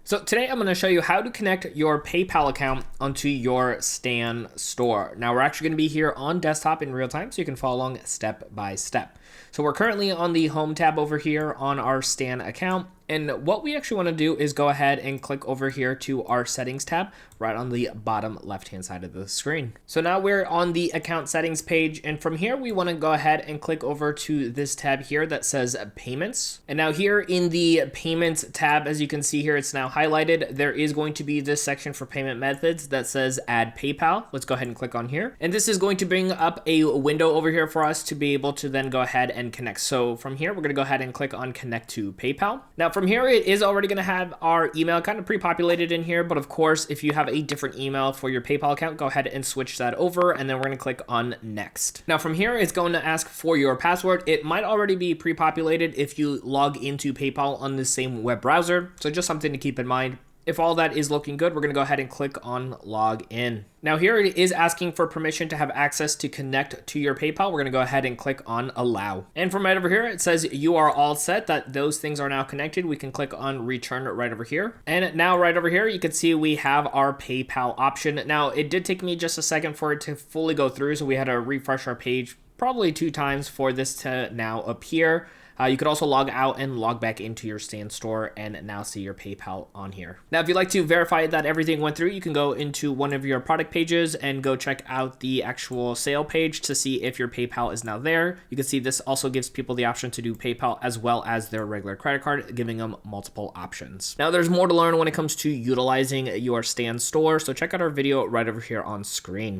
So today I'm going to show you how to connect your PayPal account onto your Stan store. Now we're actually going to be here on desktop in real time so you can follow along step by step. So we're currently on the home tab over here on our Stan account. And what we actually want to do is go ahead and click over here to our settings tab right on the bottom left-hand side of the screen. So now we're on the account settings page. And from here, we want to go ahead and click over to this tab here that says payments. And now here in the payments tab, as you can see here, it's now highlighted. There is going to be this section for payment methods that says add PayPal. Let's go ahead and click on here. And this is going to bring up a window over here for us to be able to then go ahead and connect. So from here, we're going to go ahead and click on connect to PayPal. Now from here, it is already going to have our email kind of pre-populated in here. But of course, if you have a different email for your PayPal account, go ahead and switch that over. And then we're going to click on next. Now from here, it's going to ask for your password. It might already be pre-populated if you log into PayPal on the same web browser. So just something to keep in mind. If all that is looking good, we're going to go ahead and click on log in. Now here it is asking for permission to have access to connect to your PayPal. We're going to go ahead and click on allow. And from right over here, it says you are all set, that those things are now connected. We can click on return right over here. And now right over here, you can see we have our PayPal option. Now it did take me just a second for it to fully go through. So we had to refresh our page probably 2 times for this to now appear. You could also log out and log back into your Stan store and now see your PayPal on here. Now, if you'd like to verify that everything went through, you can go into one of your product pages and go check out the actual sale page to see if your PayPal is now there. You can see this also gives people the option to do PayPal as well as their regular credit card, giving them multiple options. Now, there's more to learn when it comes to utilizing your Stan store, so check out our video right over here on screen.